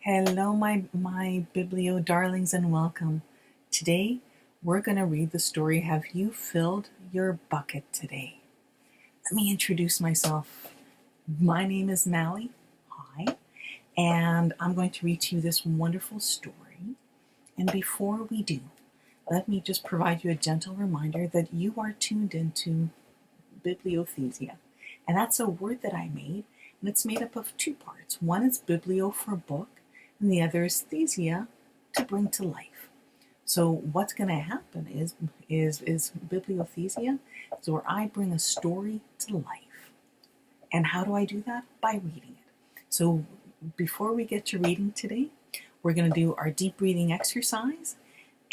Hello, my Biblio darlings, and welcome. Today, we're going to read the story, Have You Filled Your Bucket Today? Let me introduce myself. My name is Mally. Hi. And I'm going to read to you this wonderful story. And before we do, let me just provide you a gentle reminder that you are tuned into bibliothesia. And that's a word that I made, and it's made up of two parts. One is biblio for book, and the other is thesia, to bring to life. So what's going to happen is bibliothesia is where I bring a story to life. And how do I do that? By reading it. So before we get to reading today, we're going to do our deep breathing exercise,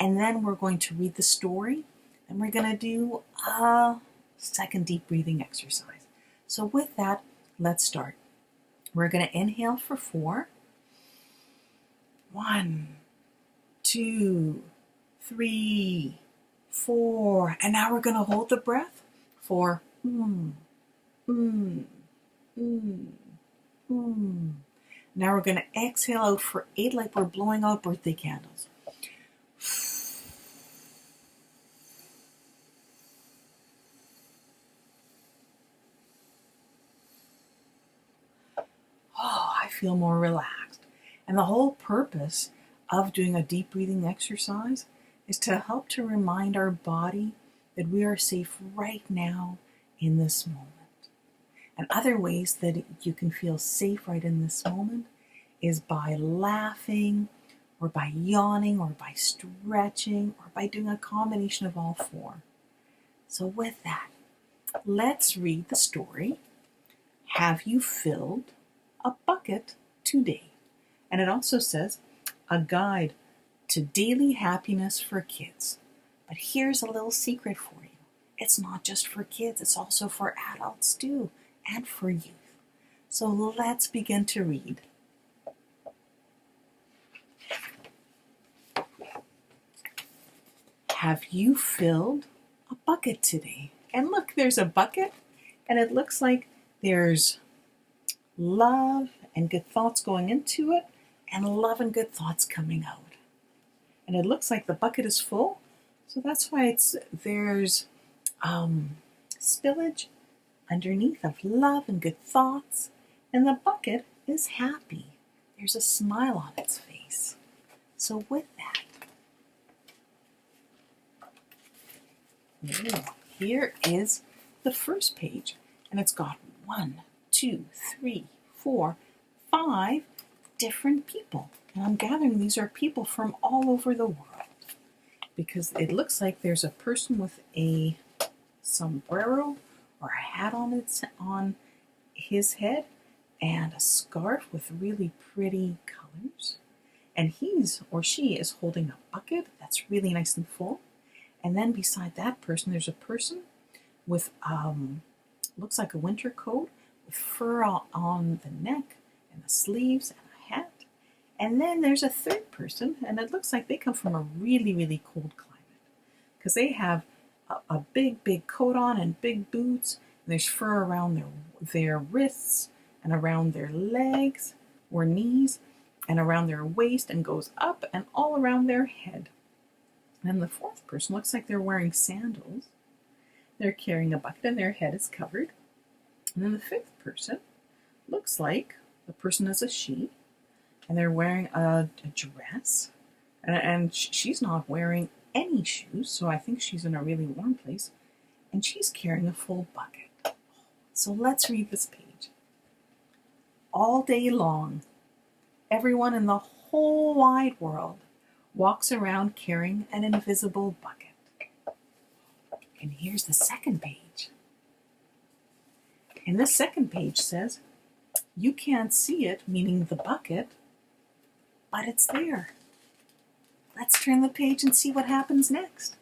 and then we're going to read the story, and we're going to do a second deep breathing exercise. So with that, let's start. We're going to inhale for 4. 1, 2, 3, 4. And now we're going to hold the breath for Now we're going to exhale out for 8 like we're blowing out birthday candles. Oh, I feel more relaxed. And the whole purpose of doing a deep breathing exercise is to help to remind our body that we are safe right now in this moment. And other ways that you can feel safe right in this moment is by laughing, or by yawning, or by stretching, or by doing a combination of all 4. So with that, let's read the story, Have You Filled a Bucket Today? And it also says, a guide to daily happiness for kids. But here's a little secret for you. It's not just for kids, it's also for adults too, and for youth. So let's begin to read. Have you filled a bucket today? And look, there's a bucket, and it looks like there's love and good thoughts going into it, and love and good thoughts coming out. And it looks like the bucket is full, so that's why there's spillage underneath of love and good thoughts, and the bucket is happy. There's a smile on its face. So with that, here is the first page, and it's got 1, 2, 3, 4, 5 different people. And I'm gathering these are people from all over the world, because it looks like there's a person with a sombrero or a hat on his head, and a scarf with really pretty colors. And he's or she is holding a bucket that's really nice and full. And then beside that person, there's a person with looks like a winter coat with fur on the neck and the sleeves and a hat. And then there's a third person, and it looks like they come from a really, really cold climate, because they have a big coat on and big boots. And there's fur around their wrists and around their legs or knees and around their waist, and goes up and all around their head. And the fourth person looks like they're wearing sandals. They're carrying a bucket and their head is covered. And then the fifth person looks like the person is a she, and they're wearing a dress, and she's not wearing any shoes, so I think she's in a really warm place, and she's carrying a full bucket. So let's read this page. All day long, everyone in the whole wide world walks around carrying an invisible bucket. And here's the second page. And this second page says, you can't see it, meaning the bucket, but it's there. Let's turn the page and see what happens next.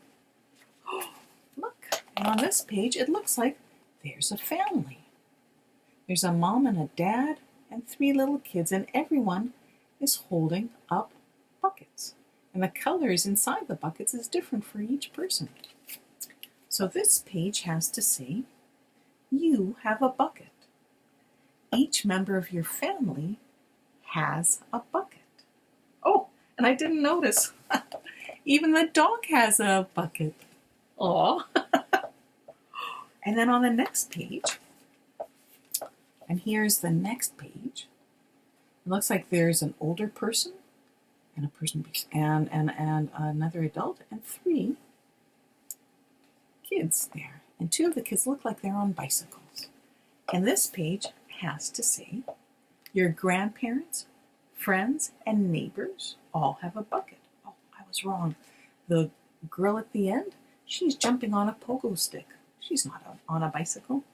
Oh, look, and on this page, it looks like there's a family. There's a mom and a dad and 3 little kids, and everyone is holding up buckets. And the colors inside the buckets is different for each person. So this page has to say, you have a bucket. Each member of your family has a bucket. And I didn't notice. Even the dog has a bucket. Aw. And then on the next page, and here's the next page, it looks like there's an older person and a person and another adult and 3 kids there. And 2 of the kids look like they're on bicycles. And this page has to say, your grandparents, friends, and neighbors all have a bucket. Oh, I was wrong. The girl at the end, she's jumping on a pogo stick. She's not on a bicycle.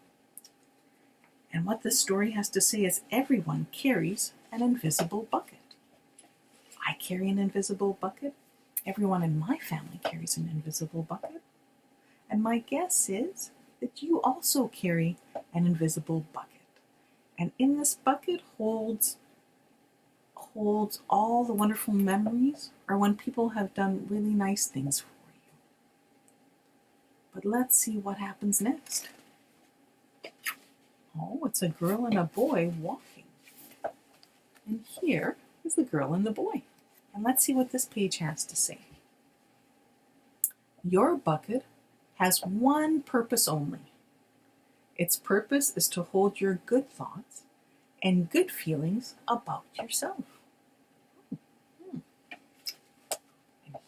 And what this story has to say is everyone carries an invisible bucket. I carry an invisible bucket. Everyone in my family carries an invisible bucket. And my guess is that you also carry an invisible bucket. And in this bucket holds all the wonderful memories or when people have done really nice things for you. But let's see what happens next. Oh, it's a girl and a boy walking. And here is the girl and the boy. And let's see what this page has to say. Your bucket has one purpose only. Its purpose is to hold your good thoughts and good feelings about yourself. And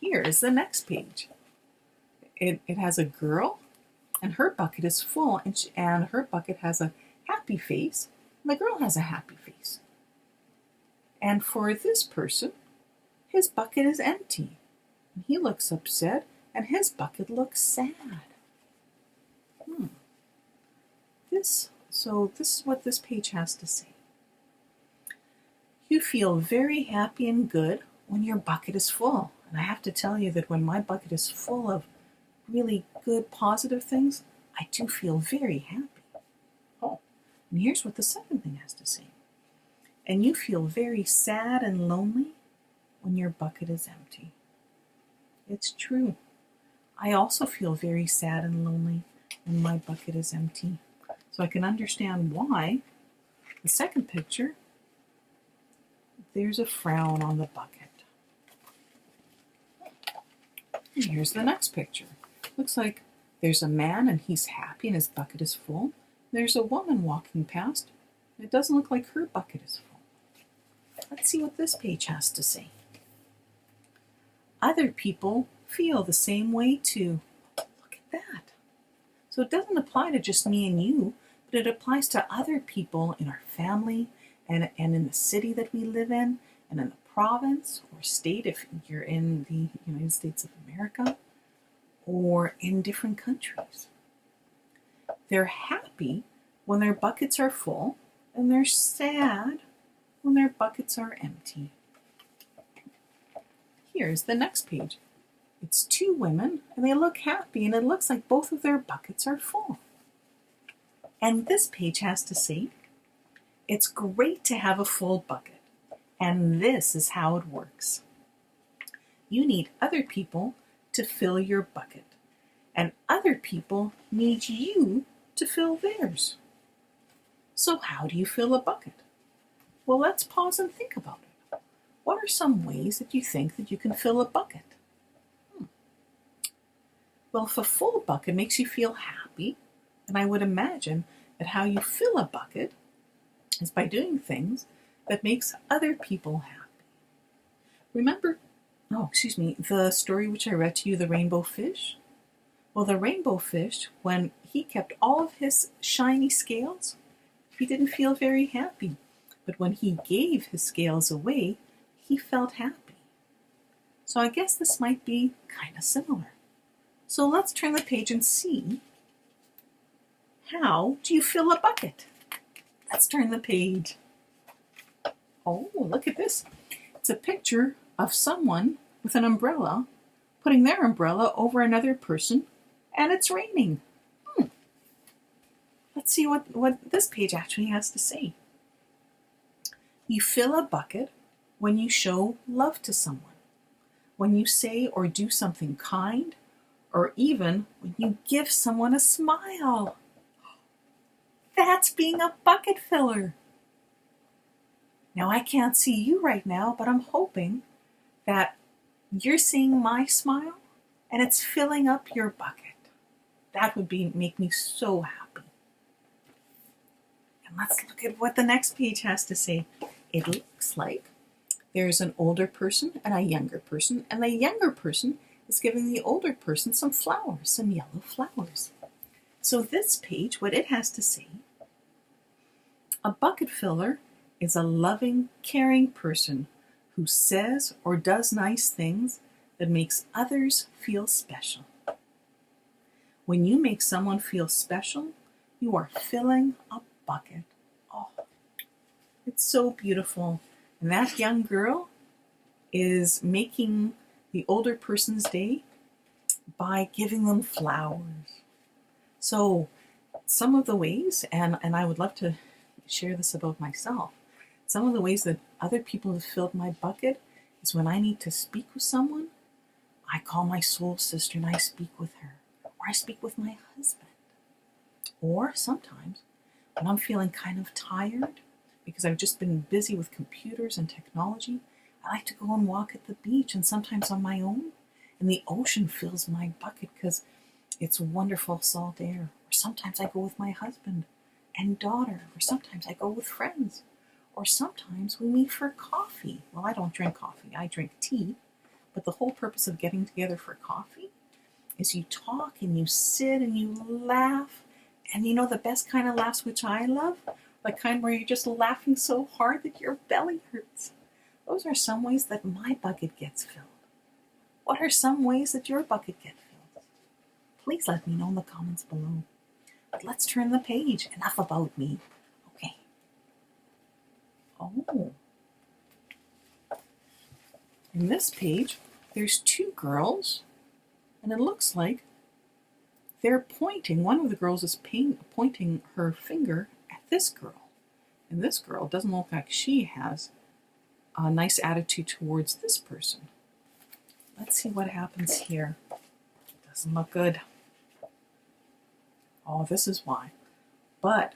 here is the next page. It has a girl, and her bucket is full, and her bucket has a happy face, and the girl has a happy face. And for this person, his bucket is empty, and he looks upset, and his bucket looks sad. This is what this page has to say. You feel very happy and good when your bucket is full. And I have to tell you that when my bucket is full of really good, positive things, I do feel very happy. Oh, and here's what the second thing has to say. And you feel very sad and lonely when your bucket is empty. It's true. I also feel very sad and lonely when my bucket is empty. So I can understand why the second picture, there's a frown on the bucket. And here's the next picture. Looks like there's a man and he's happy and his bucket is full. There's a woman walking past. It doesn't look like her bucket is full. Let's see what this page has to say. Other people feel the same way too. Look at that. So it doesn't apply to just me and you, but it applies to other people in our family and in the city that we live in and in the province or state if you're in the United States of America or in different countries. They're happy when their buckets are full and they're sad when their buckets are empty. Here's the next page. It's 2 women and they look happy and it looks like both of their buckets are full. And this page has to say, it's great to have a full bucket, and this is how it works. You need other people to fill your bucket, and other people need you to fill theirs. So how do you fill a bucket? Well, let's pause and think about it. What are some ways that you think that you can fill a bucket? Well, if a full bucket makes you feel happy, then I would imagine that how you fill a bucket is by doing things that makes other people happy. Remember, the story which I read to you, the rainbow fish? Well, the rainbow fish, when he kept all of his shiny scales, he didn't feel very happy. But when he gave his scales away, he felt happy. So I guess this might be kind of similar. So let's turn the page and see, how do you fill a bucket? Let's turn the page. Oh, look at this. It's a picture of someone with an umbrella putting their umbrella over another person, and it's raining. Let's see what this page actually has to say. You fill a bucket when you show love to someone, when you say or do something kind, or even when you give someone a smile. That's being a bucket filler. Now, I can't see you right now, but I'm hoping that You're seeing my smile and it's filling up your bucket. That would make me so happy. And let's look at what the next page has to say. It looks like there's an older person and a younger person, and the younger person is giving the older person some flowers, some yellow flowers. So this page, what it has to say, a bucket filler is a loving, caring person who says or does nice things that makes others feel special. When you make someone feel special, you are filling a bucket. Oh, it's so beautiful. And that young girl is making the older person's day by giving them flowers. So some of the ways, and I would love to share this about myself, some of the ways that other people have filled my bucket is when I need to speak with someone, I call my soul sister and I speak with her, or I speak with my husband. Or sometimes when I'm feeling kind of tired because I've just been busy with computers and technology, I like to go and walk at the beach, and sometimes on my own, and the ocean fills my bucket because it's wonderful salt air. Or sometimes I go with my husband and daughter, or sometimes I go with friends, or sometimes we meet for coffee. Well, I don't drink coffee, I drink tea, but the whole purpose of getting together for coffee is you talk and you sit and you laugh. And you know the best kind of laughs, which I love, the kind where you're just laughing so hard that your belly hurts. Those are some ways that my bucket gets filled. What are some ways that your bucket gets filled? Please let me know in the comments below. But let's turn the page. Enough about me. Okay. Oh. In this page, there's two girls, and it looks like they're pointing. One of the girls is pointing her finger at this girl. And this girl doesn't look like she has a nice attitude towards this person. Let's see what happens here. Doesn't look good. Oh, this is why. But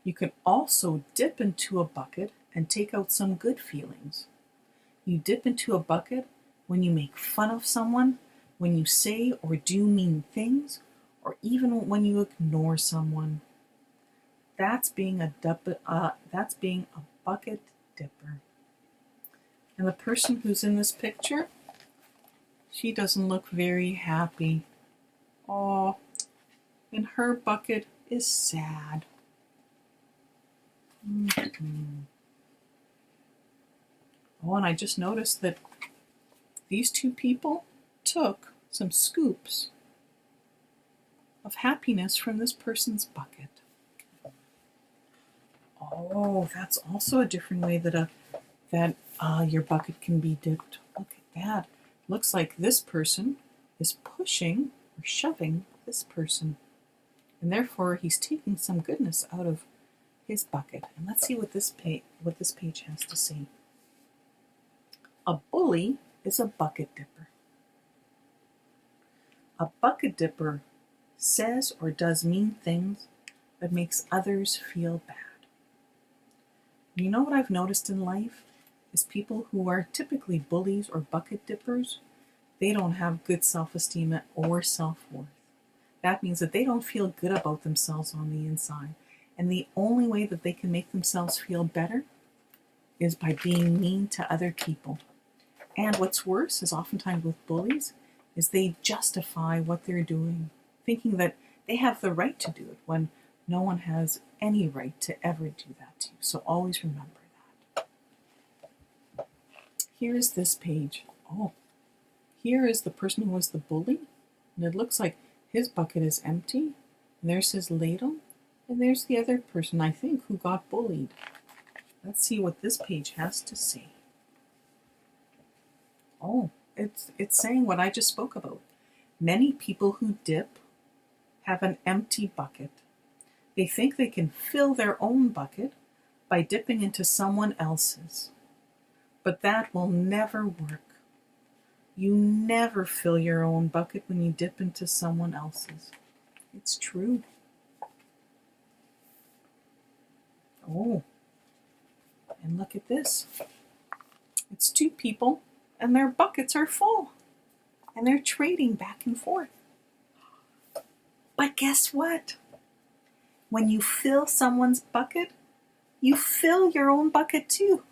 you can also dip into a bucket and take out some good feelings. You dip into a bucket when you make fun of someone, when you say or do mean things, or even when you ignore someone. That's being a bucket dipper. And the person who's in this picture, she doesn't look very happy. Oh, and her bucket is sad. Oh, and I just noticed that these two people took some scoops of happiness from this person's bucket. Oh, that's also a different way that your bucket can be dipped. Look at that. Looks like this person is pushing or shoving this person, and therefore he's taking some goodness out of his bucket. And let's see what this page has to say. A bully is a bucket dipper. A bucket dipper says or does mean things that makes others feel bad. You know what I've noticed in life is people who are typically bullies or bucket dippers, they don't have good self-esteem or self-worth. That means that they don't feel good about themselves on the inside. And the only way that they can make themselves feel better is by being mean to other people. And what's worse is oftentimes with bullies is they justify what they're doing, thinking that they have the right to do it when no one has any right to ever do that to you. So always remember that. Here is this page. Oh, here is the person who was the bully. And it looks like his bucket is empty. And there's his ladle. And there's the other person, I think, who got bullied. Let's see what this page has to say. Oh, it's saying what I just spoke about. Many people who dip have an empty bucket. They think they can fill their own bucket by dipping into someone else's. But that will never work. You never fill your own bucket when you dip into someone else's. It's true. Oh, and look at this. It's two people and their buckets are full, and they're trading back and forth. But guess what? When you fill someone's bucket, you fill your own bucket too.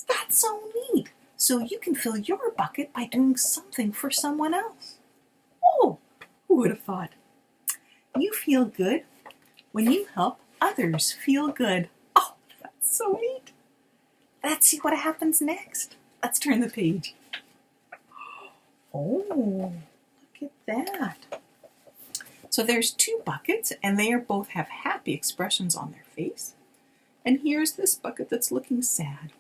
That's so neat. So you can fill your bucket by doing something for someone else. Oh, who would have thought? You feel good when you help others feel good. Oh, that's so neat. Let's see what happens next. Let's turn the page. Oh, look at that. So there's two buckets, and they both have happy expressions on their face. And here's this bucket that's looking sad,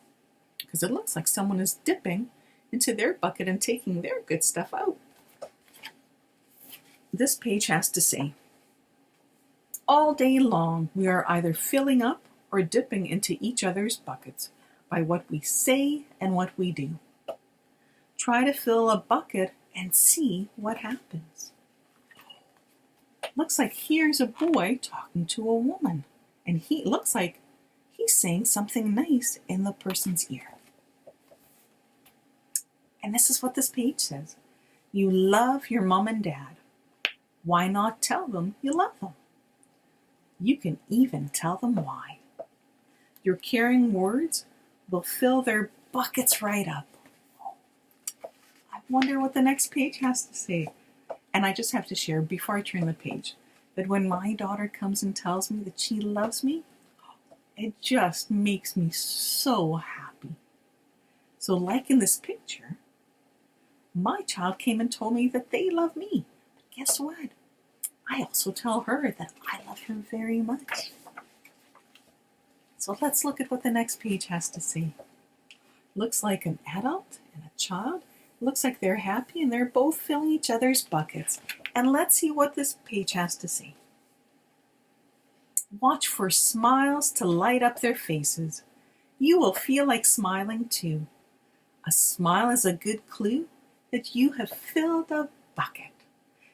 because it looks like someone is dipping into their bucket and taking their good stuff out. This page has to say, all day long we are either filling up or dipping into each other's buckets by what we say and what we do. Try to fill a bucket and see what happens. Looks like here's a boy talking to a woman, and he looks like he's saying something nice in the person's ear. And this is what this page says. You love your mom and dad. Why not tell them you love them? You can even tell them why. Your caring words will fill their buckets right up. I wonder what the next page has to say. And I just have to share before I turn the page that when my daughter comes and tells me that she loves me, it just makes me so happy. So like in this picture, my child came and told me that they love me. But guess what? I also tell her that I love her very much. So let's look at what the next page has to say. Looks like an adult and a child. Looks like they're happy and they're both filling each other's buckets. And let's see what this page has to say. Watch for smiles to light up their faces. You will feel like smiling too. A smile is a good clue that you have filled a bucket.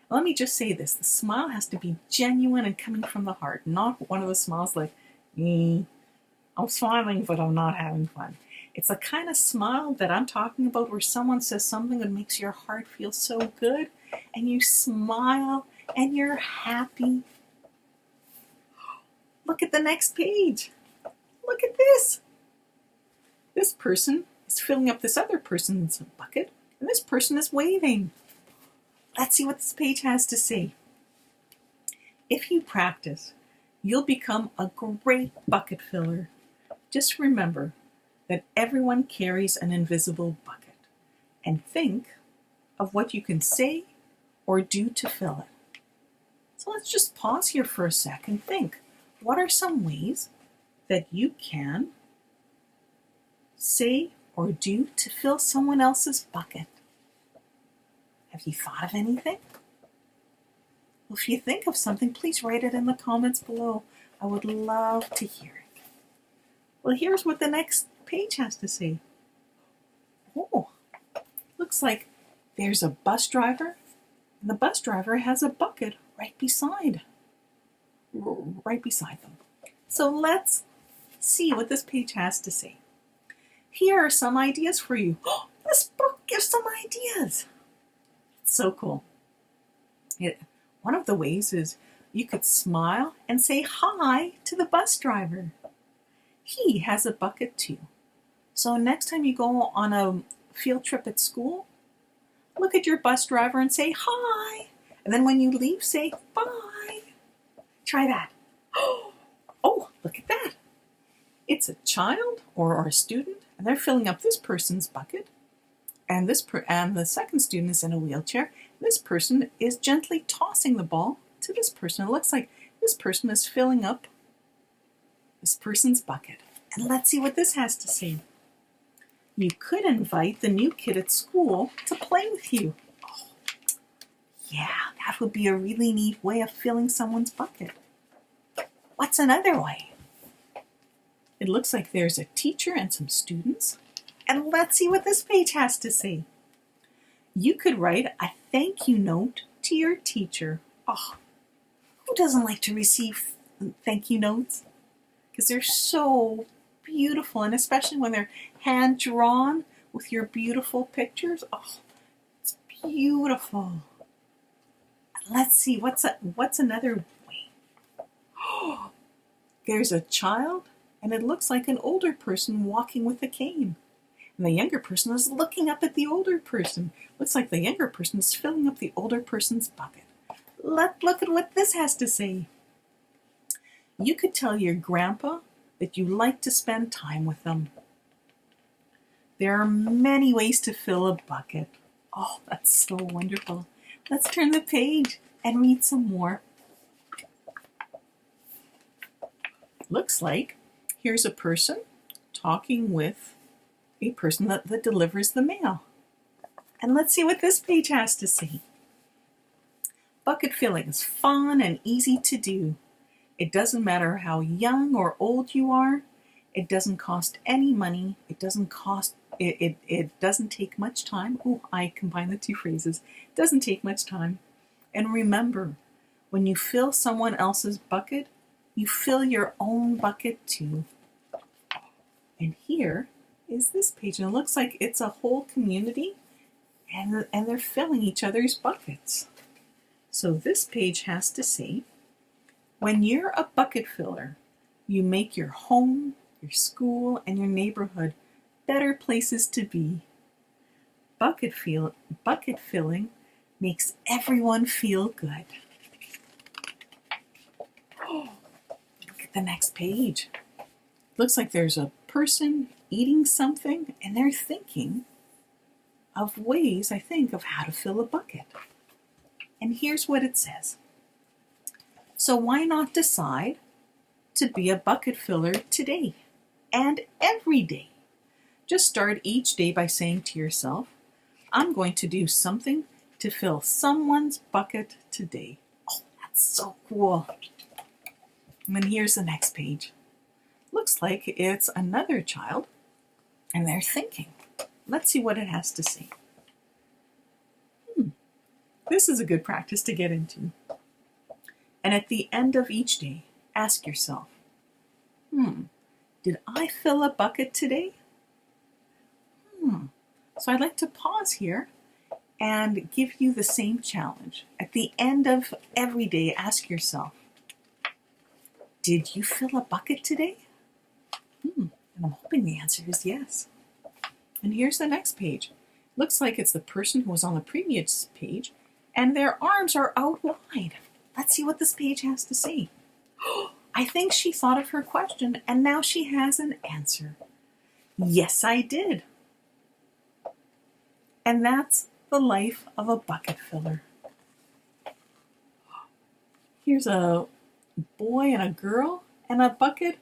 Let me just say this. The smile has to be genuine and coming from the heart, not one of the smiles like, I'm smiling, but I'm not having fun. It's the kind of smile that I'm talking about where someone says something that makes your heart feel so good, and you smile, and you're happy. Look at the next page. Look at this. This person is filling up this other person's bucket, and this person is waving. Let's see what this page has to say. If you practice, you'll become a great bucket filler. Just remember that everyone carries an invisible bucket, and think of what you can say or do to fill it. So let's just pause here for a sec and think. What are some ways that you can say or do to fill someone else's bucket? Have you thought of anything? Well, if you think of something, please write it in the comments below. I would love to hear it. Well, here's what the next page has to say. Oh, looks like there's a bus driver, and the bus driver has a bucket right beside them. So let's see what this page has to say. Here are some ideas for you. Oh, this book gives some ideas. It's so cool. One of the ways is you could smile and say hi to the bus driver. He has a bucket too. So next time you go on a field trip at school, look at your bus driver and say hi. And then when you leave, say bye. Try that. Oh, look at that. It's a child or a student, and they're filling up this person's bucket. And the second student is in a wheelchair. This person is gently tossing the ball to this person. It looks like this person is filling up this person's bucket. And let's see what this has to say. You could invite the new kid at school to play with you. Oh, yeah, that would be a really neat way of filling someone's bucket. What's another way? It looks like there's a teacher and some students. And let's see what this page has to say. You could write a thank you note to your teacher. Oh, who doesn't like to receive thank you notes? Because they're so beautiful, and especially when they're hand drawn with your beautiful pictures. Oh, it's beautiful. Let's see, what's another way? Oh, there's a child, and it looks like an older person walking with a cane. And the younger person is looking up at the older person. Looks like the younger person is filling up the older person's bucket. Let's look at what this has to say. You could tell your grandpa that you like to spend time with them. There are many ways to fill a bucket. Oh, that's so wonderful. Let's turn the page and read some more. Looks like here's a person talking with a person that delivers the mail. And let's see what this page has to say. Bucket filling is fun and easy to do. It doesn't matter how young or old you are. It doesn't cost any money. It doesn't take much time. Oh, I combine the two phrases. It doesn't take much time. And remember, when you fill someone else's bucket, you fill your own bucket too. And here is this page, and it looks like it's a whole community, and they're filling each other's buckets. So this page has to say, when you're a bucket filler, you make your home, your school, and your neighborhood better places to be. Bucket filling makes everyone feel good. Oh, look at the next page. Looks like there's a person eating something, and they're thinking of ways, I think, of how to fill a bucket. And here's what it says. So why not decide to be a bucket filler today and every day? Just start each day by saying to yourself, I'm going to do something to fill someone's bucket today. Oh, that's so cool. And then here's the next page. Looks like it's another child, and they're thinking. Let's see what it has to say. This is a good practice to get into. And at the end of each day, ask yourself, did I fill a bucket today? So I'd like to pause here and give you the same challenge. At the end of every day, ask yourself, did you fill a bucket today? And I'm hoping the answer is yes. And here's the next page. Looks like it's the person who was on the previous page, and their arms are out wide. Let's see what this page has to say. I think she thought of her question, and now she has an answer. Yes, I did. And that's the life of a bucket filler. Here's a boy and a girl and a bucket,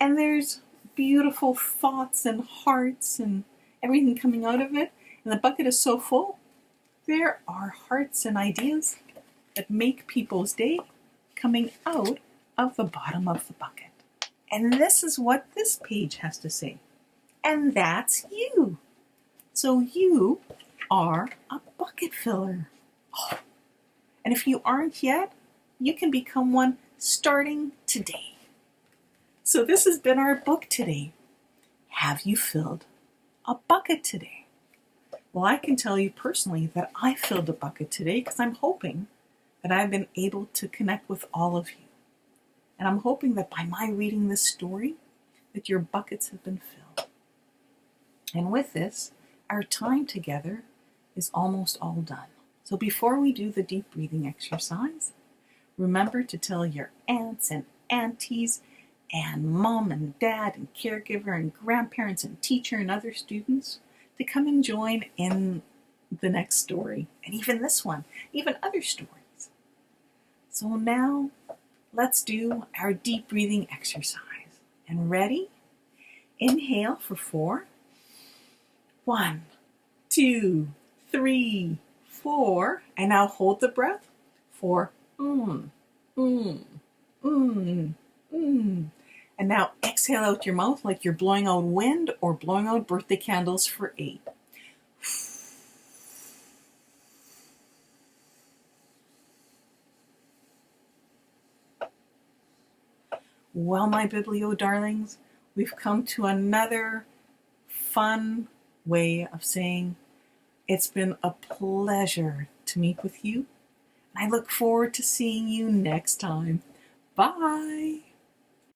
and there's beautiful thoughts and hearts and everything coming out of it. And the bucket is so full. There are hearts and ideas that make people's day coming out of the bottom of the bucket. And this is what this page has to say. And that's you. So you are a bucket filler. Oh. And if you aren't yet, you can become one starting today. So this has been our book today. Have you filled a bucket today? Well, I can tell you personally that I filled a bucket today because I'm hoping that I've been able to connect with all of you. And I'm hoping that by my reading this story, that your buckets have been filled. And with this, our time together is almost all done. So before we do the deep breathing exercise, remember to tell your aunts and aunties and mom and dad and caregiver and grandparents and teacher and other students to come and join in the next story, and even this one, even other stories. So now let's do our deep breathing exercise. And ready? Inhale for 4. 1, 2, 3, 4. And now hold the breath for And now exhale out your mouth like you're blowing out wind or blowing out birthday candles for 8. Well, my Biblio darlings, we've come to another fun way of saying it's been a pleasure to meet with you. I look forward to seeing you next time. Bye.